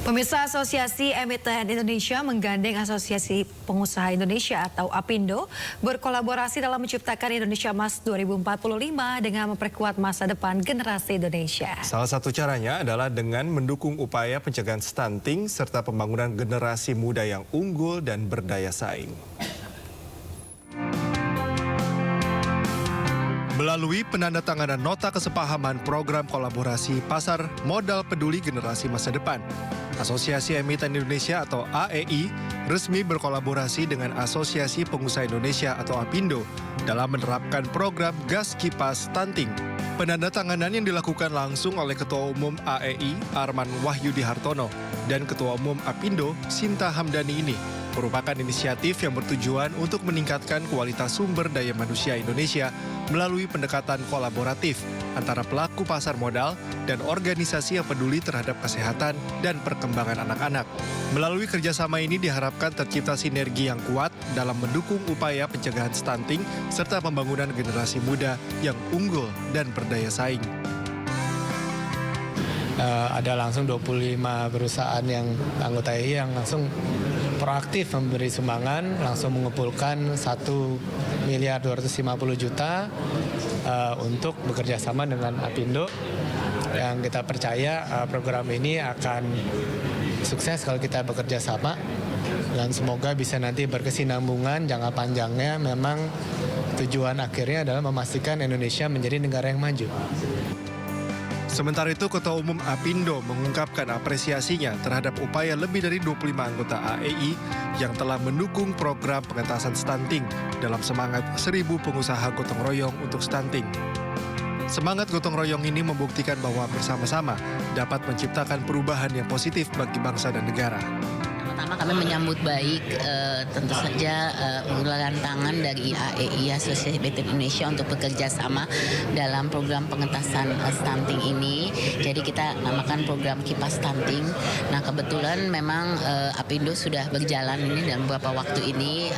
Pemirsa, Asosiasi Emiten Indonesia menggandeng Asosiasi Pengusaha Indonesia atau APindo berkolaborasi dalam menciptakan Indonesia Emas 2045 dengan memperkuat masa depan generasi Indonesia. Salah satu caranya adalah dengan mendukung upaya pencegahan stunting serta pembangunan generasi muda yang unggul dan berdaya saing. Melalui penandatanganan nota kesepahaman program kolaborasi pasar modal peduli generasi masa depan, Asosiasi Emiten Indonesia atau AEI resmi berkolaborasi dengan Asosiasi Pengusaha Indonesia atau APindo dalam menerapkan program gas kipas stunting. Penandatanganan yang dilakukan langsung oleh Ketua Umum AEI Arman Wahyudi Hartono dan Ketua Umum APindo Sinta Hamdani ini merupakan inisiatif yang bertujuan untuk meningkatkan kualitas sumber daya manusia Indonesia melalui pendekatan kolaboratif antara pelaku pasar modal dan organisasi yang peduli terhadap kesehatan dan perkembangan anak-anak. Melalui kerjasama ini diharapkan tercipta sinergi yang kuat dalam mendukung upaya pencegahan stunting serta pembangunan generasi muda yang unggul dan berdaya saing. Ada langsung 25 perusahaan yang anggota AEI yang langsung proaktif memberi sumbangan, langsung mengumpulkan 1,250 miliar untuk bekerja sama dengan APindo. Yang kita percaya program ini akan sukses kalau kita bekerja sama dan semoga bisa nanti berkesinambungan jangka panjangnya. Memang tujuan akhirnya adalah memastikan Indonesia menjadi negara yang maju. Sementara itu, Ketua Umum APindo mengungkapkan apresiasinya terhadap upaya lebih dari 25 anggota AEI yang telah mendukung program pengentasan stunting dalam semangat 1.000 pengusaha gotong royong untuk stunting. Semangat gotong royong ini membuktikan bahwa bersama-sama dapat menciptakan perubahan yang positif bagi bangsa dan negara. Pertama kami menyambut baik tentu saja uluran tangan dari AEI Asosiasi Emiten Indonesia untuk bekerja sama dalam program pengentasan stunting ini. Jadi kita namakan program kipas stunting. Nah kebetulan memang APindo sudah berjalan ini dalam beberapa waktu ini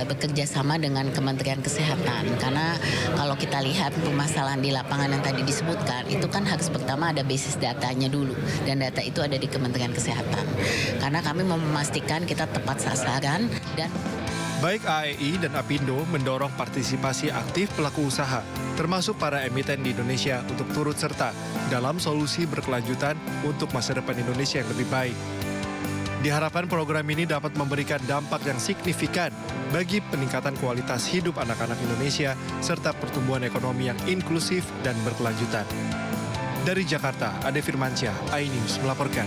bekerja sama dengan Kementerian Kesehatan. Karena kalau kita lihat permasalahan di lapangan yang tadi disebutkan, itu kan harus pertama ada basis datanya dulu. Dan data itu ada di Kementerian Kesehatan. Karena kami mau memastikan kita tepat sasaran dan baik AEI dan APindo mendorong partisipasi aktif pelaku usaha, termasuk para emiten di Indonesia untuk turut serta dalam solusi berkelanjutan untuk masa depan Indonesia yang lebih baik. Diharapkan program ini dapat memberikan dampak yang signifikan bagi peningkatan kualitas hidup anak-anak Indonesia serta pertumbuhan ekonomi yang inklusif dan berkelanjutan. Dari Jakarta, Ade Firmansyah, iNews melaporkan.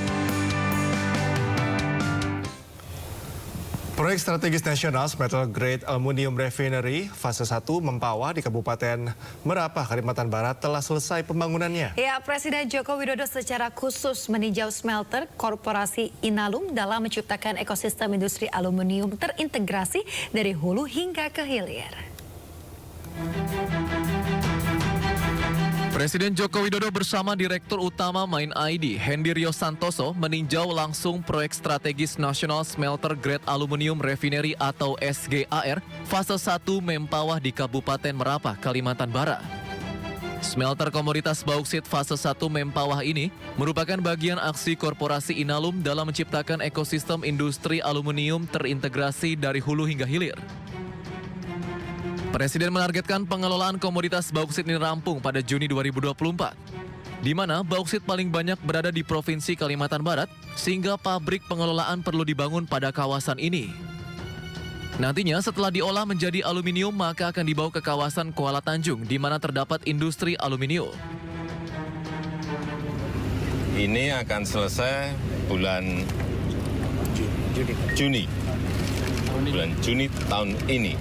Proyek strategis nasional Smelter Grade Aluminium Refinery fase 1 Mempawah di Kabupaten Merapah, Kalimantan Barat telah selesai pembangunannya. Ya, Presiden Joko Widodo secara khusus meninjau smelter korporasi Inalum dalam menciptakan ekosistem industri aluminium terintegrasi dari hulu hingga ke hilir. Presiden Joko Widodo bersama Direktur Utama Main ID, Hendirio Santoso, meninjau langsung proyek strategis nasional Smelter Grade Aluminium Refinery atau SGAR fase 1 Mempawah di Kabupaten Merapah, Kalimantan Barat. Smelter komoditas bauksit fase 1 Mempawah ini merupakan bagian aksi korporasi Inalum dalam menciptakan ekosistem industri aluminium terintegrasi dari hulu hingga hilir. Presiden menargetkan pengelolaan komoditas bauksit ini rampung pada Juni 2024, di mana bauksit paling banyak berada di Provinsi Kalimantan Barat, sehingga pabrik pengelolaan perlu dibangun pada kawasan ini. Nantinya setelah diolah menjadi aluminium, maka akan dibawa ke kawasan Kuala Tanjung, di mana terdapat industri aluminium. Ini akan selesai bulan Juni tahun ini.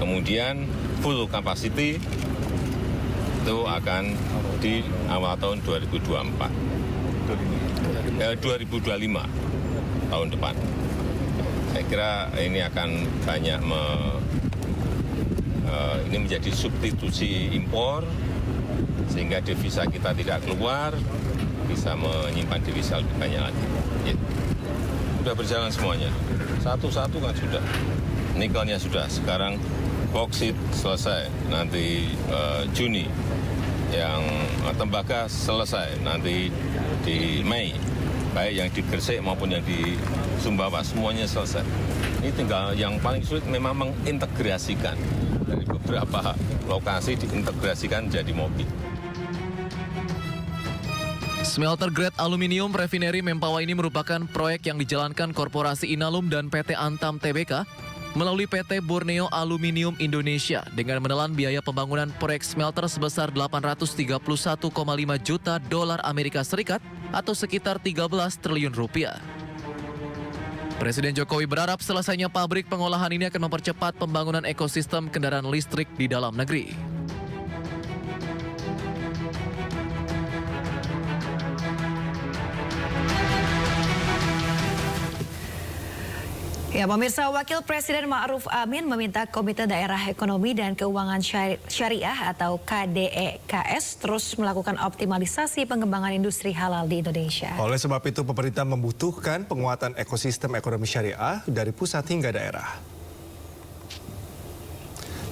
Kemudian full capacity itu akan di awal tahun 2025 tahun depan. Saya kira ini akan banyak ini menjadi substitusi impor sehingga devisa kita tidak keluar, bisa menyimpan devisa lebih banyak lagi. Ya. Sudah berjalan semuanya, satu-satu kan sudah. Nikelnya sudah, sekarang bauksit selesai nanti Juni, yang tembaga selesai nanti di Mei. baik yang di Gresik maupun yang di Sumbawa, semuanya selesai. Ini tinggal yang paling sulit memang mengintegrasikan dari beberapa lokasi, diintegrasikan jadi mobil. Smelter Grade Aluminium Refinery Mempawah ini merupakan proyek yang dijalankan Korporasi Inalum dan PT Antam Tbk melalui PT Borneo Aluminium Indonesia dengan menelan biaya pembangunan proyek smelter sebesar 831,5 juta dolar Amerika Serikat atau sekitar 13 triliun rupiah. Presiden Jokowi berharap selesainya pabrik pengolahan ini akan mempercepat pembangunan ekosistem kendaraan listrik di dalam negeri. Ya, pemirsa, Wakil Presiden Ma'ruf Amin meminta Komite Daerah Ekonomi dan Keuangan Syariah atau KDEKS terus melakukan optimalisasi pengembangan industri halal di Indonesia. Oleh sebab itu, pemerintah membutuhkan penguatan ekosistem ekonomi syariah dari pusat hingga daerah.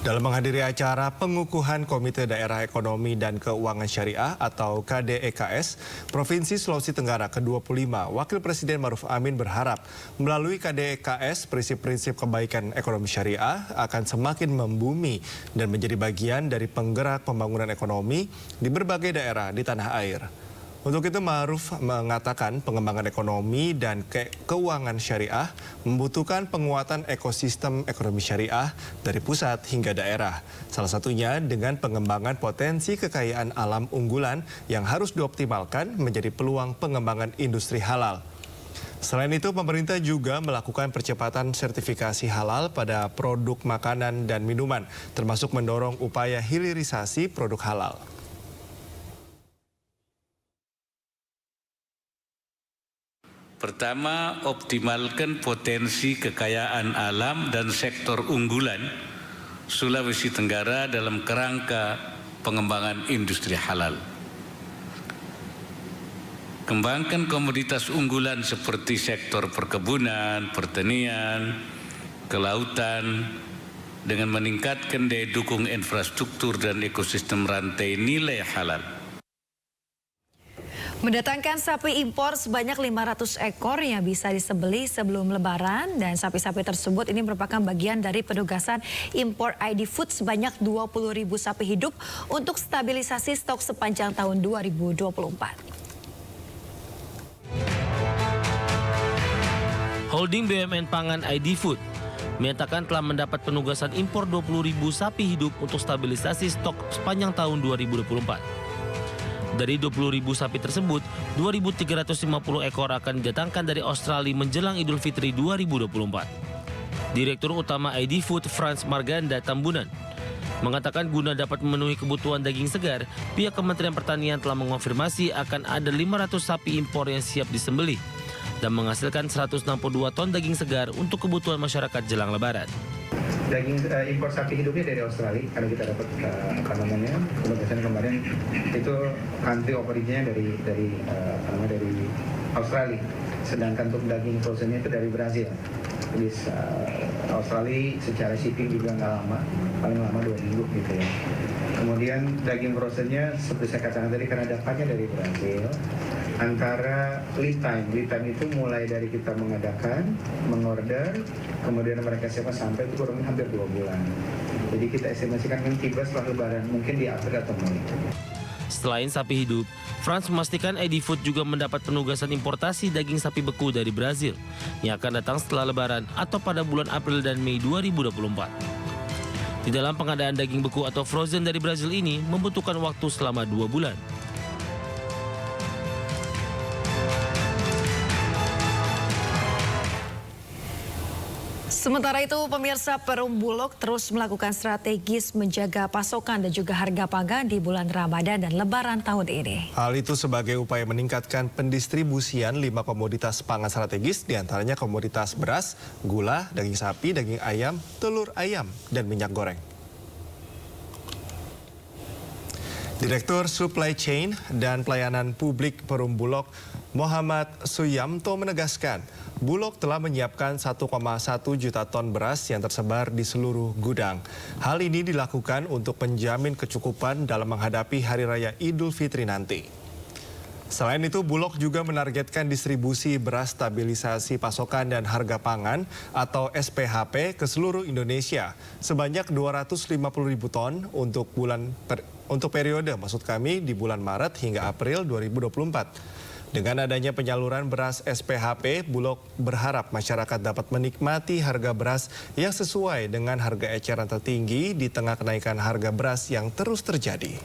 Dalam menghadiri acara pengukuhan Komite Daerah Ekonomi dan Keuangan Syariah atau KDEKS, Provinsi Sulawesi Tenggara ke-25, Wakil Presiden Ma'ruf Amin berharap melalui KDEKS prinsip-prinsip kebaikan ekonomi syariah akan semakin membumi dan menjadi bagian dari penggerak pembangunan ekonomi di berbagai daerah di tanah air. Untuk itu, Ma'ruf mengatakan pengembangan ekonomi dan keuangan syariah membutuhkan penguatan ekosistem ekonomi syariah dari pusat hingga daerah. Salah satunya dengan pengembangan potensi kekayaan alam unggulan yang harus dioptimalkan menjadi peluang pengembangan industri halal. Selain itu, pemerintah juga melakukan percepatan sertifikasi halal pada produk makanan dan minuman, termasuk mendorong upaya hilirisasi produk halal. Pertama, optimalkan potensi kekayaan alam dan sektor unggulan Sulawesi Tenggara dalam kerangka pengembangan industri halal. Kembangkan komoditas unggulan seperti sektor perkebunan, pertanian, kelautan, dengan meningkatkan daya dukung infrastruktur dan ekosistem rantai nilai halal. Mendatangkan sapi impor sebanyak 500 ekor yang bisa disembelih sebelum Lebaran, dan sapi-sapi tersebut ini merupakan bagian dari penugasan impor ID Food sebanyak 20.000 sapi hidup untuk stabilisasi stok sepanjang tahun 2024. Holding BUMN Pangan ID Food menyatakan telah mendapat penugasan impor 20.000 sapi hidup untuk stabilisasi stok sepanjang tahun 2024. Dari 20.000 sapi tersebut, 2.350 ekor akan didatangkan dari Australia menjelang Idul Fitri 2024. Direktur Utama ID Food Frans Marganda Tambunan mengatakan guna dapat memenuhi kebutuhan daging segar, pihak Kementerian Pertanian telah mengonfirmasi akan ada 500 sapi impor yang siap disembelih dan menghasilkan 162 ton daging segar untuk kebutuhan masyarakat jelang Lebaran. Daging impor sapi hidupnya dari Australia, karena kita dapat penugasan kemarin itu country of origin-nya dari Australia, sedangkan untuk daging frozen-nya itu dari Brazil. Jadi Australia secara shipping juga nggak lama, paling lama 2 minggu gitu ya. Kemudian daging frozen-nya seperti saya katakan tadi, karena dapatnya dari Brazil, antara lead time itu mulai dari kita mengadakan, mengorder, kemudian mereka siapa sampai itu kurang hampir 2 bulan. Jadi kita estimasikan kan tiba setelah Lebaran, mungkin di April atau Mei. Selain sapi hidup, Frans memastikan ID Food juga mendapat penugasan importasi daging sapi beku dari Brazil yang akan datang setelah Lebaran atau pada bulan April dan Mei 2024. Di dalam pengadaan daging beku atau frozen dari Brazil ini membutuhkan waktu selama 2 bulan. Sementara itu, pemirsa, Perum Bulog terus melakukan strategis menjaga pasokan dan juga harga pangan di bulan Ramadan dan Lebaran tahun ini. Hal itu sebagai upaya meningkatkan pendistribusian 5 komoditas pangan strategis, diantaranya komoditas beras, gula, daging sapi, daging ayam, telur ayam, dan minyak goreng. Direktur Supply Chain dan Pelayanan Publik Perum Bulog, Muhammad Suyamto menegaskan, Bulog telah menyiapkan 1,1 juta ton beras yang tersebar di seluruh gudang. Hal ini dilakukan untuk menjamin kecukupan dalam menghadapi Hari Raya Idul Fitri nanti. Selain itu, Bulog juga menargetkan distribusi beras stabilisasi pasokan dan harga pangan atau SPHP ke seluruh Indonesia sebanyak 250.000 ton untuk periode di bulan Maret hingga April 2024. Dengan adanya penyaluran beras SPHP, Bulog berharap masyarakat dapat menikmati harga beras yang sesuai dengan harga eceran tertinggi di tengah kenaikan harga beras yang terus terjadi.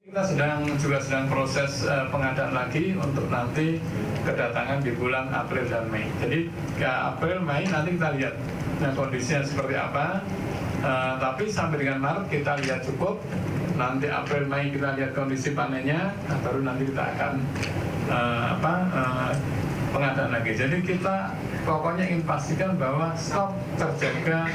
Kita juga sedang proses pengadaan lagi untuk nanti kedatangan di bulan April dan Mei. Jadi April, Mei nanti kita lihat kondisinya seperti apa. Tapi sampai dengan Maret kita lihat cukup. Nanti April, Mei kita lihat kondisi panennya. Baru nanti kita akan pengadaan lagi. Jadi kita pokoknya ingin pastikan bahwa stok terjaga.